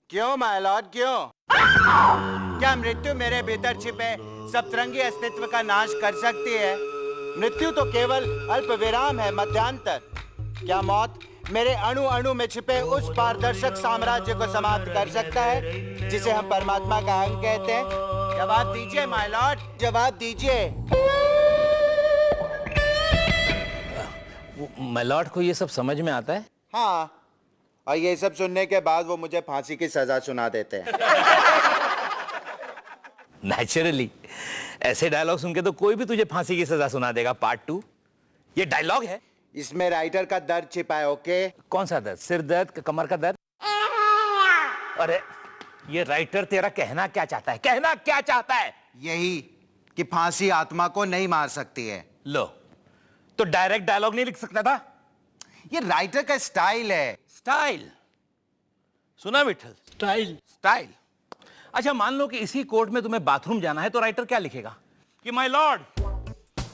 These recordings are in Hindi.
क्यों माय लॉर्ड, क्यों? क्या मृत्यु मेरे भीतर छिपे सप्तरंगी अस्तित्व का नाश कर सकती है? मृत्यु तो केवल अल्प विराम है, मध्यांतर। क्या मौत मेरे अणु अणु में छिपे उस पारदर्शक साम्राज्य को समाप्त कर सकता है जिसे हम परमात्मा का अंग कहते हैं? जवाब दीजिए माय लॉर्ड, जवाब दीजिए। माय लॉर्ड को ये सब समझ में आता है? हाँ, और ये सब सुनने के बाद वो मुझे फांसी की सजा सुना देते हैं। नेचुरली ऐसे डायलॉग सुन के तो कोई भी तुझे फांसी की सजा सुना देगा। पार्ट 2 ये डायलॉग है, इसमें राइटर का दर्द छिपा है। ओके, कौन सा दर्द? सिर दर्द, कमर का दर्द? अरे ये राइटर तेरा कहना क्या चाहता है? कहना क्या चाहता है? यही कि फांसी आत्मा को नहीं मार सकती है। लो, तो डायरेक्ट डायलॉग नहीं लिख सकता था? ये राइटर का स्टाइल है। स्टाइल सुना विठल? स्टाइल। अच्छा, मान लो कि इसी कोर्ट में तुम्हें बाथरूम जाना है तो राइटर क्या लिखेगा कि माय लॉर्ड,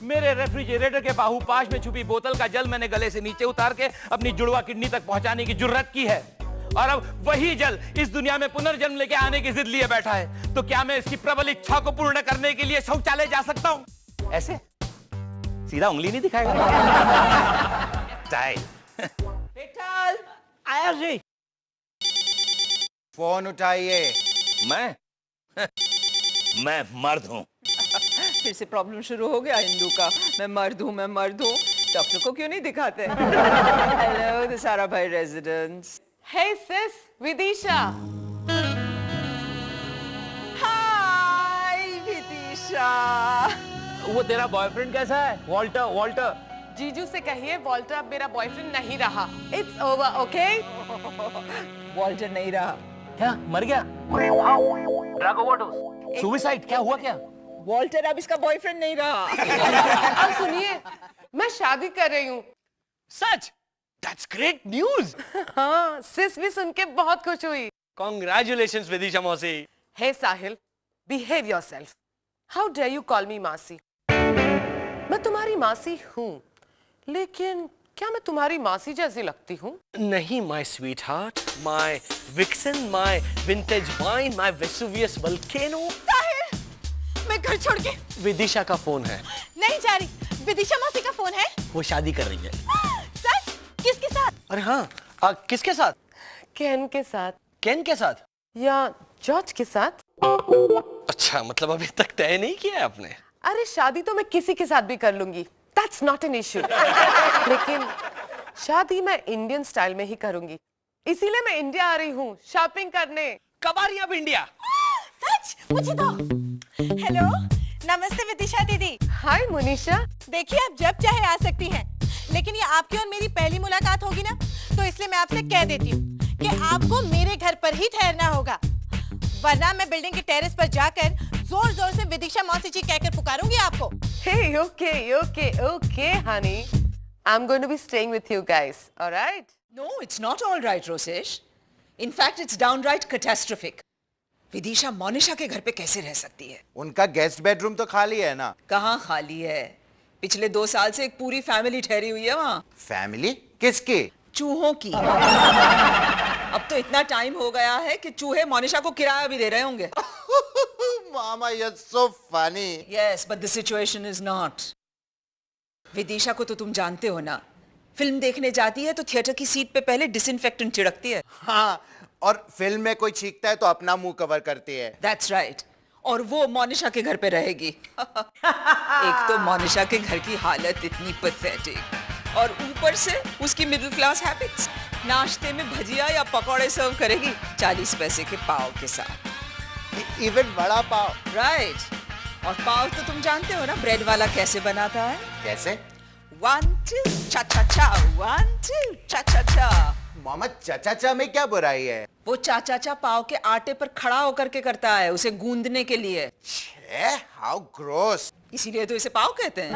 मेरे रेफ्रिजरेटर के बाहुपाश में छुपी बोतल का जल मैंने गले से नीचे उतार के अपनी जुड़वा किडनी तक पहुंचाने की जुर्रत की है और अब वही जल इस दुनिया में पुनर्जन्म लेके आने की जिद लिए बैठा है, तो क्या मैं इसकी प्रबल इच्छा को पूर्ण करने के लिए शौचालय जा सकता हूं? ऐसे सीधा उंगली नहीं दिखाएगा। स्टाइल। विठल, आया जी। फोन उठाइए। मैं मर्द हूं। फिर से प्रॉब्लम शुरू हो गया हिंदू का। मैं मर्द हूँ, मैं मर्द हूँ। डॉक्टर को क्यों नहीं दिखाते? Hello, the Sarabhai residence. Hey sis, Vidisha. Hi Vidisha. वो तेरा बॉयफ्रेंड कैसा है? वॉल्टर। जीजू से कहिए वॉल्टर अब मेरा बॉयफ्रेंड नहीं रहा। It's over, okay? वॉल्टर नहीं रहा। क्या मर गया? Drug overdose, suicide? क्या हुआ? क्या वॉल्टर अब इसका बॉयफ्रेंड नहीं रहा। और सुनिए, मैं शादी कर रही हूँ। सच? That's great news. हाँ, सिस भी सुन के बहुत खुश हुई। Congratulations, विदिशा मौसी। Hey Sahil, behave yourself. How dare you call me मासी? मैं तुम्हारी मासी हूँ, लेकिन क्या मैं तुम्हारी मासी जैसी लगती हूँ? नहीं, my sweetheart, my vixen, my vintage wine, my Vesuvius volcano. साहिल, मैं घर छोड़ के विदिशा का फोन है। नहीं जा रही। विदिशा मौसी का फोन है। वो शादी कर रही है। सच? किसके साथ? अरे हाँ, किसके साथ? केन के साथ केन के साथ? या जॉर्ज के साथ? अच्छा, मतलब अभी तक तय नहीं किया है आपने? अरे शादी तो मैं किसी के साथ भी कर लूंगी। That's not an issue. लेकिन शादी मैं इंडियन स्टाइल में ही करूंगी। इसीलिए मैं इंडिया आ रही हूँ शॉपिंग करने। कब आ रही है आप इंडिया? सच? मुझे दो। हेलो, नमस्ते विदिशा दीदी। हाय मुनीषा। देखिए, आप जब चाहे आ सकती हैं, लेकिन ये आपकी और मेरी पहली मुलाकात होगी ना, तो इसलिए मैं आपसे कह देती हूँ कि आपको मेरे घर पर ही ठहरना होगा, वरना मैं बिल्डिंग के टेरेस पर जाकर जोर जोर से विदिशा मौसी जी कहकर पुकारूंगी आपको। Hey, okay, honey. I'm going to be staying with you guys. All right? No, it's not all right, Rosesh. In fact, it's downright catastrophic. Vidisha Monisha के घर पे कैसे रह सकती है? उनका गेस्ट बेडरूम तो खाली है ना? कहाँ खाली है? पिछले 2 साल से एक पूरी फैमिली ठहरी हुई है वहाँ। फैमिली? किसकी? चूहों की। अब तो इतना टाइम हो गया है कि चूहे मोनिशा को किराया भी दे रहे होंगे। मामा, you're so funny. Yes, but the situation is not. Vidisha को तो तुम जानते हो ना, फिल्म देखने जाती है तो थिएटर की सीट पे पहले डिसइंफेक्टेंट छिड़कती है। हाँ, और फिल्म में कोई छींकता है तो अपना मुंह कवर करती है। That's right. और वो मोनिशा के घर पे रहेगी। एक तो मोनिशा के घर की हालत इतनी पैथेटिक और ऊपर से उसकी मिडिल क्लास हैबिट्स। नाश्ते में भजिया या पकौड़े सर्व करेगी 40 पैसे के पाव के साथ। इवन वड़ा पाव। राइट। और पाव तो तुम जानते हो ना ब्रेड वाला कैसे बनाता है? कैसे? 1 2 चा चा चा, 1 2 चा चा चा। मामा, चाचा में क्या बुराई है? वो चाचा पाव के आटे पर खड़ा होकर के करता है, उसे गूंदने के लिए। How gross. इसीलिए तो इसे पाव कहते हैं।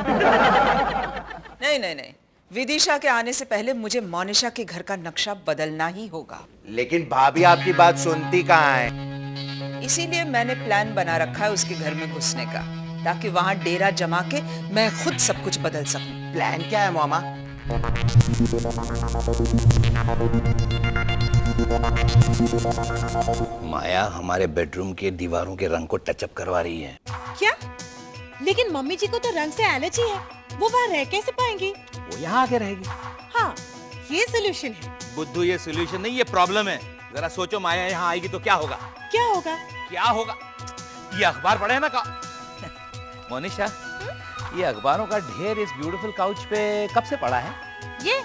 नहीं, विदिशा के आने से पहले मुझे मोनिशा के घर का नक्शा बदलना ही होगा। लेकिन भाभी आपकी बात सुनती कहाँ है? इसीलिए मैंने प्लान बना रखा है उसके घर में घुसने का, ताकि वहां डेरा जमा के मैं खुद सब कुछ बदल सकूं। प्लान क्या है मामा? माया हमारे बेडरूम के दीवारों के रंग को टचअप करवा रही है। क्या? लेकिन मम्मी जी को तो रंग से एलर्जी है, वो वहाँ रह कैसे पाएंगी? वो यहाँ आके रहेगी। हाँ, ये सोल्यूशन है। बुद्धू, ये सोल्यूशन नहीं, ये प्रॉब्लम है। जरा सोचो, माया यहाँ आएगी तो क्या होगा? क्या होगा? क्या होगा? ये अखबार पढ़े है ना का? मोनिशा, ये अखबारों का ढेर इस ब्यूटीफुल काउच पे कब से पड़ा है? ये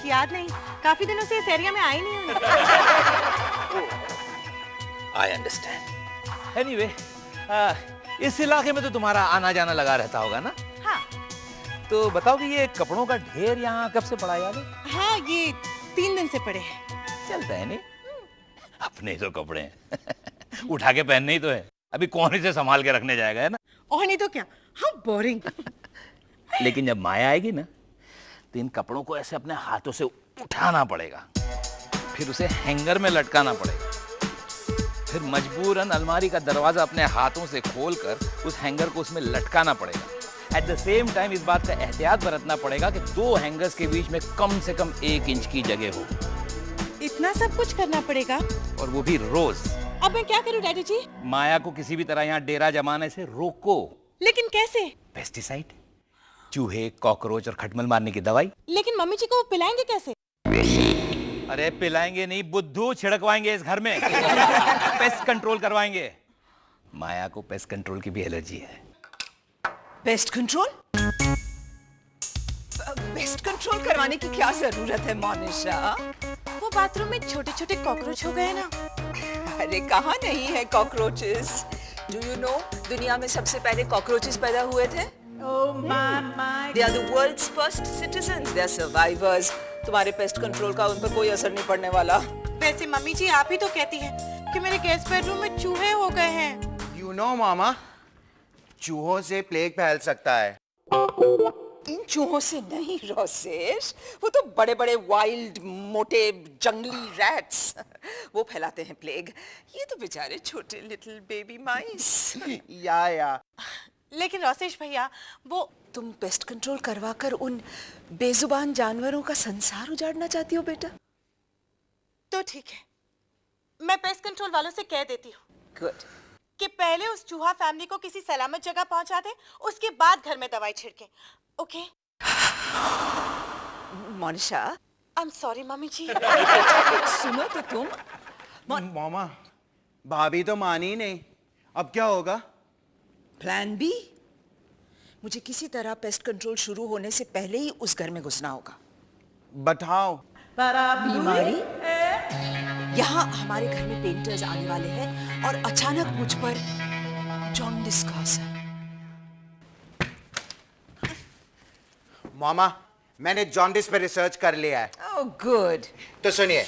याद नहीं, काफी दिनों से इस एरिया में आई नहीं हूँ। I understand. एनीवे, इस इलाके में तो तुम्हारा आना जाना लगा रहता होगा ना? हाँ। तो बताओ कि ये कपड़ों का ढेर यहाँ कब से पड़ा याद है? हाँ, ये 3 दिन से पड़े हैं। चलता है नहीं, अपने तो कपड़े हैं। उठा के पहनने ही तो है, अभी कौन इसे संभाल के रखने जाएगा, है ना? और नहीं तो क्या, हम बोरिंग। लेकिन जब माया आएगी ना, तो इन कपड़ों को ऐसे अपने हाथों से उठाना पड़ेगा, फिर उसे हैंगर में लटकाना पड़ेगा, फिर मजबूरन अलमारी का दरवाजा अपने हाथों से खोलकर उस हैंगर को उसमें लटकाना पड़ेगा। एट द सेम टाइम इस बात का एहतियात बरतना पड़ेगा कि 2 हैंगर्स के बीच में कम से कम 1 इंच की जगह हो। इतना सब कुछ करना पड़ेगा? और वो भी रोज। अब मैं क्या करूं डैडी जी? माया को किसी भी तरह यहाँ डेरा जमाने से रोको। लेकिन कैसे? पेस्टिसाइड, चूहे, कॉकरोच और खटमल मारने की दवाई। लेकिन मम्मी जी को वो पिलाएंगे कैसे? अरे पिलाएंगे नहीं बुद्धू, छिड़कवाएंगे इस घर में। पेस्ट कंट्रोल करवाएंगे। माया को पेस्ट कंट्रोल की भी एलर्जी है। Pest control? पेस्ट कंट्रोल करवाने की क्या जरूरत है मोनिशा? वो बाथरूम में छोटे छोटे कॉकरोच हो गए ना। अरे कहाँ नहीं है कॉकरोचेस? डू यू नो दुनिया में सबसे पहले कॉकरोचेस पैदा हुए थे? They are the world's first citizens. They are survivors. तुम्हारे पेस्ट कंट्रोल का उन पर कोई असर नहीं पड़ने वाला। वैसे मम्मी जी आप ही तो कहती हैं कि मेरे गेस्ट बेडरूम में चूहे हो गए हैं। You know, मामा, चूहों से प्लेग फैल सकता है। इन चूहों से नहीं रोसेश, वो तो बड़े बड़े वाइल्ड मोटे जंगली रैट्स, वो फैलाते हैं प्लेग। ये तो बेचारे छोटे लिटिल बेबी माइस। या लेकिन रोसेश भैया, वो तुम पेस्ट कंट्रोल करवा कर उन बेजुबान जानवरों का संसार उजाड़ना चाहती हो बेटा? तो ठीक है, मैं पेस्ट कंट्रोल वालों से कह देती हूँ गुड कि पहले उस चूहा फैमिली को किसी सलामत जगह पहुंचा दे, उसके बाद घर में दवाई छिड़के। Okay? Monisha, I am sorry mummy ji. सुनो तो तुम। मामा, भाभी तो मानी नहीं, अब क्या होगा? Plan B? मुझे किसी तरह पेस्ट कंट्रोल शुरू होने से पहले ही उस घर में घुसना होगा। But how? बीमारी? यहाँ हमारे घर में पेंटर्स आने वाले हैं और अचानक मुझ पर जॉन्डिस का असर। मामा, मैंने जॉन्डिस पे रिसर्च कर लिया है। Oh good. तो सुनिए,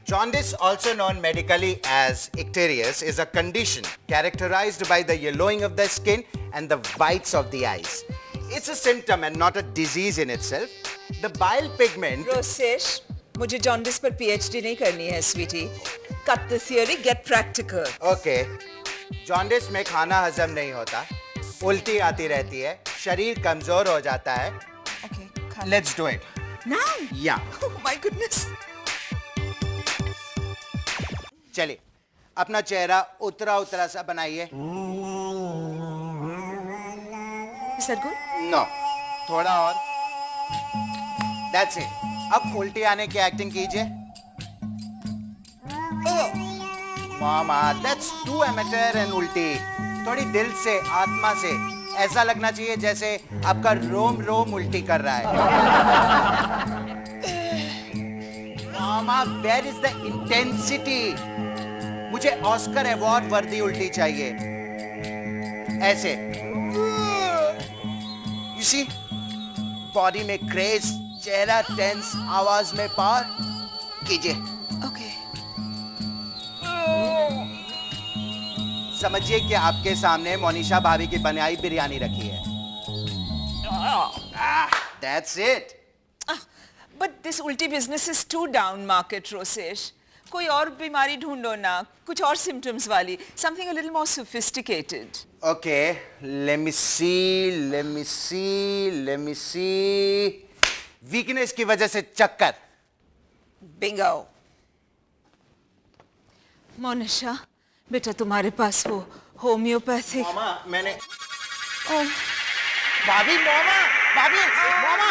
jaundice, also known medically as icterius, is a condition characterized by the yellowing of the skin and the whites of the eyes. It's a symptom and not a disease in itself. The bile pigment. Rosesh, मुझे जॉन्डिस पर पीएचडी नहीं करनी है sweetie. Cut the theory, get practical. Okay. Jaundice में खाना हजम नहीं होता, उल्टी आती रहती है, शरीर कमजोर हो जाता है। Okay, Let's do it. now? Yeah. Oh my goodness. चलिए, अपना चेहरा उतरा उतरा सा बनाइए। Is that good? नो, थोड़ा और। That's it. अब उल्टी आने की एक्टिंग कीजिए। मामा, that's too amateur and उल्टी। थोड़ी दिल से, आत्मा से, ऐसा लगना चाहिए जैसे आपका रोम रोम उल्टी कर रहा है। मामा, where is the intensity? मुझे ऑस्कर अवार्ड वर्दी उल्टी चाहिए। ऐसे। You see? बॉडी में क्रेज, चेहरा टेंस, आवाज में पावर। कीजिए। Okay. समझिए कि आपके सामने मोनिशा भाभी की बनाई बिरयानी रखी है। That's it. But this उल्टी business is too down market, Rosesh. कोई और बीमारी ढूंढो ना, कुछ और symptoms वाली, something a little more sophisticated. Okay, let me see. Weakness की वजह से चक्कर। Bingo. मोनिशा, बेटा तुम्हारे पास वो होम्योपैथिक। मामा मैंने ओह, भाभी मामा भाभी मामा